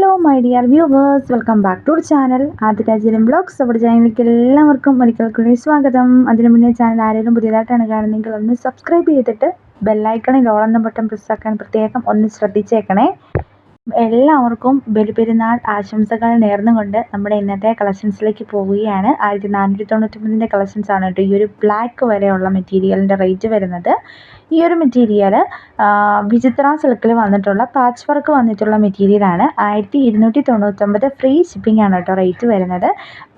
Hello my dear viewers, welcome back to channel Aadyarajyam blogs. നമ്മുടെ ചാനലിലേക്ക് എല്ലാവർക്കും ഒരിക്കൽ കൂടി സ്വാഗതം. അതിനു മുന്നേ ചാനൽ ആരെങ്കിലും പുതിയതായിട്ടാണ് കാണുന്നതെങ്കിൽ ഒന്ന് സബ്സ്ക്രൈബ് ചെയ്തിട്ട് ബെല്ലൈക്കണിൽ ഓൾ എന്ന ബട്ടൺ പ്രസ് ആക്കാൻ പ്രത്യേകം ഒന്ന് ശ്രദ്ധിച്ചേക്കണേ. എല്ലാവർക്കും ബലിപെരുന്നാൾ ആശംസകൾ നേർന്നുകൊണ്ട് നമ്മുടെ ഇന്നത്തെ കളക്ഷൻസിലേക്ക് പോവുകയാണ്. 1499 കളക്ഷൻസ് ആണ് കേട്ടോ ഈ ഒരു ബ്ലാക്ക് വരെയുള്ള മെറ്റീരിയലിൻ്റെ റേറ്റ് വരുന്നത്. ഈ ഒരു മെറ്റീരിയൽ വിചിത്ര സിൽക്കിൽ വന്നിട്ടുള്ള പാച്ച് വർക്ക് വന്നിട്ടുള്ള മെറ്റീരിയലാണ്. 1299 ഫ്രീ ഷിപ്പിംഗ് ആണ് കേട്ടോ റേറ്റ് വരുന്നത്.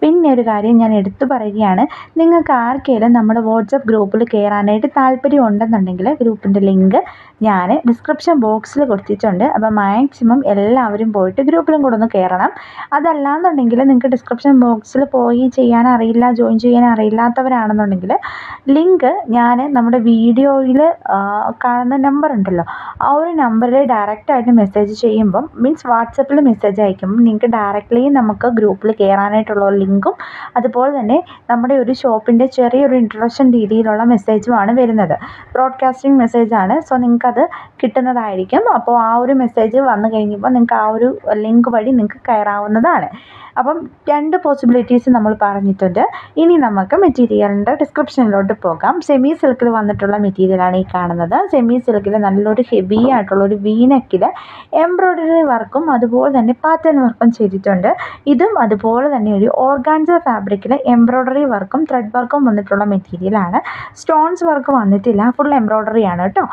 പിന്നെ ഒരു കാര്യം ഞാൻ എടുത്തു പറയുകയാണ്, നിങ്ങൾക്ക് ആർക്കെങ്കിലും നമ്മുടെ വാട്സപ്പ് ഗ്രൂപ്പിൽ കയറാനായിട്ട് താല്പര്യം ഉണ്ടെന്നുണ്ടെങ്കിൽ ഗ്രൂപ്പിൻ്റെ ലിങ്ക് ഞാൻ ഡിസ്ക്രിപ്ഷൻ ബോക്സിൽ കൊടുത്തിട്ടുണ്ട്. അപ്പോൾ മാക്സിമം എല്ലാവരും പോയിട്ട് ഗ്രൂപ്പിലും കൂടെ ഒന്ന് കയറണം. അതല്ലാന്നുണ്ടെങ്കിൽ നിങ്ങൾക്ക് ഡിസ്ക്രിപ്ഷൻ ബോക്സിൽ പോയി ചെയ്യാൻ അറിയില്ല, ജോയിൻ ചെയ്യാൻ അറിയില്ലാത്തവരാണെന്നുണ്ടെങ്കിൽ ലിങ്ക് ഞാൻ നമ്മുടെ വീഡിയോയിൽ കാണുന്ന നമ്പർ ഉണ്ടല്ലോ, ആ ഒരു നമ്പറിൽ ഡയറക്റ്റായിട്ട് മെസ്സേജ് ചെയ്യുമ്പം മീൻസ് വാട്സപ്പിൽ മെസ്സേജ് അയക്കുമ്പം നിങ്ങൾക്ക് ഡയറക്റ്റ്ലി നമുക്ക് ഗ്രൂപ്പിൽ കയറാനായിട്ടുള്ള ലിങ്കും അതുപോലെ തന്നെ നമ്മുടെ ഒരു ഷോപ്പിൻ്റെ ചെറിയൊരു ഇൻട്രൊഡക്ഷൻ രീതിയിലുള്ള മെസ്സേജുമാണ് വരുന്നത്. ബ്രോഡ്കാസ്റ്റിംഗ് മെസ്സേജാണ്. സോ നിങ്ങൾക്കത് കിട്ടുന്നതായിരിക്കും. അപ്പോൾ ആ ഒരു മെസ്സേജ് വന്നു കഴിയുമ്പോൾ നിങ്ങൾക്ക് ആ ഒരു ലിങ്ക് വഴി നിങ്ങൾക്ക് കയറാവുന്നതാണ്. അപ്പം 2 പോസിബിലിറ്റീസ് നമ്മൾ പറഞ്ഞിട്ടുണ്ട്. ഇനി നമുക്ക് മെറ്റീരിയലിൻ്റെ ഡിസ്ക്രിപ്ഷനിലോട്ട് പോകാം. സെമി സിൽക്കിൽ വന്നിട്ടുള്ള മെറ്റീരിയലാണ് ഈ കാണുന്നത്. സെമി സിൽക്കിൽ നല്ലൊരു ഹെവി ആയിട്ടുള്ളൊരു വീനക്കിൽ എംബ്രോയ്ഡറി വർക്കും അതുപോലെ തന്നെ പാറ്റേൺ വർക്കും ചെയ്തിട്ടുണ്ട്. ഇതും അതുപോലെ തന്നെ ഒരു ഓർഗാൻസ ഫാബ്രിക്കിൽ എംബ്രോയ്ഡറി വർക്കും ത്രെഡ് വർക്കും വന്നിട്ടുള്ള മെറ്റീരിയലാണ്. സ്റ്റോൺസ് വർക്ക് വന്നിട്ടില്ല, ഫുൾ എംബ്രോയ്ഡറി ആണ് കേട്ടോ.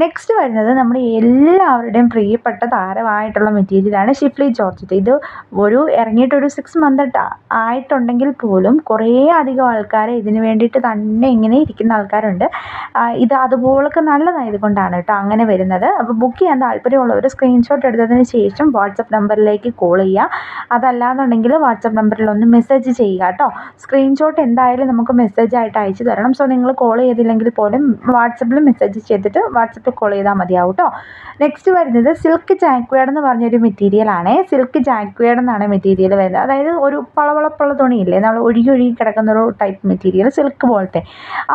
നെക്സ്റ്റ് വരുന്നത് നമ്മുടെ എല്ലാവരുടെയും പ്രിയപ്പെട്ട താരമായിട്ടുള്ള മെറ്റീരിയലാണ് ഷിഫ്ലി ജോർജറ്റ്. ഇത് ഇറങ്ങിയിട്ടൊരു 6 മന്ത് ആയിട്ടുണ്ടെങ്കിൽ പോലും കുറേ അധികം ആൾക്കാർ ഇതിന് വേണ്ടിയിട്ട് തന്നെ ഇങ്ങനെ ഇരിക്കുന്ന ആൾക്കാരുണ്ട്. ഇത് അതുപോലൊക്കെ നല്ലതായത് കൊണ്ടാണ് കേട്ടോ അങ്ങനെ വരുന്നത്. അപ്പോൾ ബുക്ക് ചെയ്യാൻ താല്പര്യമുള്ളവർ സ്ക്രീൻഷോട്ട് എടുത്തതിന് ശേഷം വാട്സപ്പ് നമ്പറിലേക്ക് കോൾ ചെയ്യുക. അതല്ലാന്നുണ്ടെങ്കിൽ വാട്സപ്പ് നമ്പറിൽ ഒന്ന് മെസ്സേജ് ചെയ്യുക കേട്ടോ. സ്ക്രീൻഷോട്ട് എന്തായാലും നമുക്ക് മെസ്സേജായിട്ട് അയച്ചു തരണം. സോ നിങ്ങൾ കോൾ ചെയ്തില്ലെങ്കിൽ പോലും വാട്സപ്പിൽ മെസ്സേജ് ചെയ്തിട്ട് വാട്സപ്പിൽ കോൾ ചെയ്താൽ മതിയാവും കേട്ടോ. നെക്സ്റ്റ് വരുന്നത് സിൽക്ക് ജാക്വേഡ് എന്ന് പറഞ്ഞൊരു മെറ്റീരിയലാണ്. സിൽക്ക് ജാക്വേഡ് എന്നാണ് മെറ്റീരിയൽ വരുന്നത്. അതായത് ഒരു പളവളപ്പുള്ള തുണിയില്ലേ, നമ്മൾ ഒഴുകി കിടക്കുന്ന ഒരു ടൈപ്പ് മെറ്റീരിയൽ, സിൽക്ക് പോലത്തെ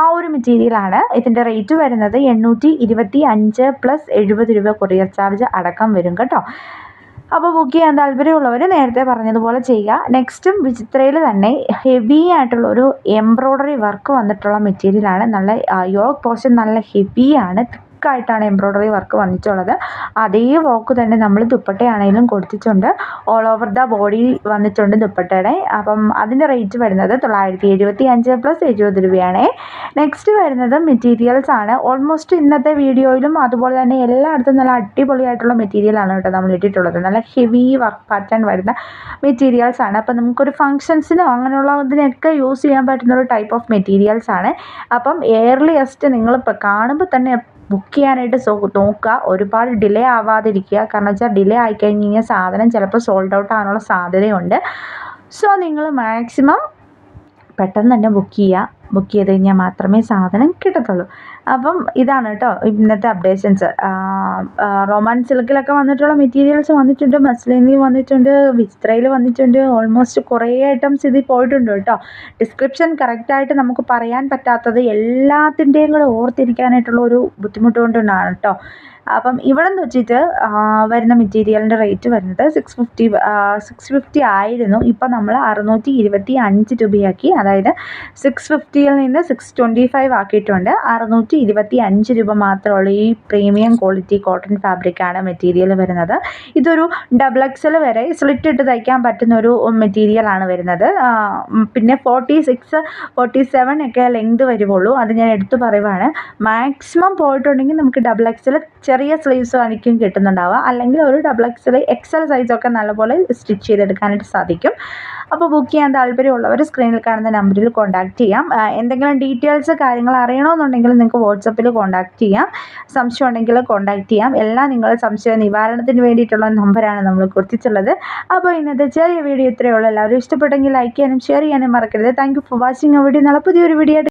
ആ ഒരു മെറ്റീരിയലാണ്. ഇതിൻ്റെ റേറ്റ് വരുന്നത് 825 പ്ലസ് 70 രൂപ കൊറിയർ ചാർജ് അടക്കം വരും കേട്ടോ. അപ്പോൾ ബുക്ക് ചെയ്യാൻ താല്പര്യമുള്ളവർ നേരത്തെ പറഞ്ഞതുപോലെ ചെയ്യുക. നെക്സ്റ്റും വിചിത്രയിൽ തന്നെ ഹെവി ആയിട്ടുള്ളൊരു എംബ്രോയ്ഡറി വർക്ക് വന്നിട്ടുള്ള മെറ്റീരിയലാണ്. നല്ല യോഗ് പോർഷൻ നല്ല ഹെവിയാണ്, ആയിട്ടാണ് എംബ്രോയ്ഡറി വർക്ക് വന്നിട്ടുള്ളത്. അതേ വർക്ക് തന്നെ നമ്മൾ ദുപ്പട്ടയാണെങ്കിലും കൊടുത്തിട്ടുണ്ട്. ഓൾ ഓവർ ദ ബോഡി വന്നിട്ടുണ്ട് ദുപ്പട്ടയുടെ. അപ്പം അതിൻ്റെ റേറ്റ് വരുന്നത് 975 പ്ലസ് 70 രൂപയാണ്. നെക്സ്റ്റ് വരുന്നത് മെറ്റീരിയൽസ് ആണ്. ഓൾമോസ്റ്റ് ഇന്നത്തെ വീഡിയോയിലും അതുപോലെ തന്നെ എല്ലായിടത്തും നല്ല അടിപൊളിയായിട്ടുള്ള മെറ്റീരിയലാണ് കേട്ടോ നമ്മൾ ഇട്ടിട്ടുള്ളത്. നല്ല ഹെവി വർക്ക് പാറ്റേൺ വരുന്ന മെറ്റീരിയൽസ് ആണ്. അപ്പം നമുക്കൊരു ഫങ്ഷൻസിനോ അങ്ങനെയുള്ളതിനൊക്കെ യൂസ് ചെയ്യാൻ പറ്റുന്നൊരു ടൈപ്പ് ഓഫ് മെറ്റീരിയൽസ് ആണ്. അപ്പം എയർലിയസ്റ്റ് നിങ്ങളിപ്പോൾ കാണുമ്പോൾ തന്നെ ബുക്ക് ചെയ്യാനായിട്ട് നോക്കുക. ഒരുപാട് ഡിലേ ആവാതിരിക്കുക. കാരണം വെച്ചാൽ ഡിലേ ആയിക്കഴിഞ്ഞ് കഴിഞ്ഞാൽ സാധനം ചിലപ്പോൾ സോൾഡ് ഔട്ട് ആകാനുള്ള സാധ്യതയുണ്ട്. സോ നിങ്ങൾ മാക്സിമം പെട്ടെന്ന് തന്നെ ബുക്ക് ചെയ്യുക. ബുക്ക് ചെയ്ത് കഴിഞ്ഞാൽ മാത്രമേ സാധനം കിട്ടത്തുള്ളൂ. അപ്പം ഇതാണ് കേട്ടോ ഇന്നത്തെ അപ്ഡേഷൻസ്. റോമാൻ സിൽക്കിലൊക്കെ വന്നിട്ടുള്ള മെറ്റീരിയൽസ് വന്നിട്ടുണ്ട്, മസ്ലിനിൽ വന്നിട്ടുണ്ട്, വിസ്ത്രയിൽ വന്നിട്ടുണ്ട്. ഓൾമോസ്റ്റ് കുറേ ഐറ്റംസ് ഇതിൽ പോയിട്ടുണ്ട് കേട്ടോ. ഡിസ്ക്രിപ്ഷൻ കറക്റ്റായിട്ട് നമുക്ക് പറയാൻ പറ്റാത്തത് എല്ലാത്തിൻ്റെയും കൂടെ ഓർത്തിരിക്കാനായിട്ടുള്ള ഒരു ബുദ്ധിമുട്ട് കൊണ്ടാണ് കേട്ടോ. അപ്പം ഇവിടെ നിന്ന് വെച്ചിട്ട് വരുന്ന മെറ്റീരിയലിൻ്റെ റേറ്റ് വരുന്നത് 650 ആയിരുന്നു. ഇപ്പം നമ്മൾ 625 രൂപയാക്കി. അതായത് 650യിൽ നിന്ന് 625 ആക്കിയിട്ടുണ്ട്. 625 രൂപ മാത്രമുള്ള ഈ പ്രീമിയം ക്വാളിറ്റി കോട്ടൺ ഫാബ്രിക്കാണ് മെറ്റീരിയൽ വരുന്നത്. ഇതൊരു XXL വരെ സ്ലിറ്റ് ഇട്ട് തയ്ക്കാൻ പറ്റുന്ന ഒരു മെറ്റീരിയലാണ് വരുന്നത്. പിന്നെ 46, 47 ഒക്കെ ലെങ്ത് വരുവുള്ളൂ. അത് ഞാൻ എടുത്തു പറയുവാണ്. മാക്സിമം പോയിട്ടുണ്ടെങ്കിൽ നമുക്ക് XXL ചെറിയ സ്ലീവ്സ് ആയിരിക്കും കിട്ടുന്നുണ്ടാവുക. അല്ലെങ്കിൽ ഒരു XXL സൈസൊക്കെ നല്ലപോലെ സ്റ്റിച്ച് ചെയ്തെടുക്കാനായിട്ട് സാധിക്കും. അപ്പോൾ ബുക്ക് ചെയ്യാൻ താല്പര്യമുള്ളവർ സ്ക്രീനിൽ കാണുന്ന നമ്പറിൽ കോൺടാക്റ്റ് ചെയ്യാം. എന്തെങ്കിലും ഡീറ്റെയിൽസ് കാര്യങ്ങൾ അറിയണമെന്നുണ്ടെങ്കിൽ നിങ്ങൾക്ക് വാട്സപ്പിൽ കോൺടാക്റ്റ് ചെയ്യാം. സംശയം ഉണ്ടെങ്കിൽ കോൺടാക്റ്റ് ചെയ്യാം. എല്ലാം നിങ്ങളുടെ സംശയ നിവാരണത്തിന് വേണ്ടിയിട്ടുള്ള നമ്പറാണ് നമ്മൾ കൊടുത്തിട്ടുള്ളത്. അപ്പോൾ ഇന്നത്തെ ചെറിയ വീഡിയോ ഇത്രയേ ഉള്ളൂ. എല്ലാവരും ഇഷ്ടപ്പെട്ടെങ്കിൽ ലൈക്ക് ചെയ്യാനും ഷെയർ ചെയ്യാനും മറക്കരുത്. Thank you for watching. അവിടെ നാളെ പുതിയൊരു വീഡിയോ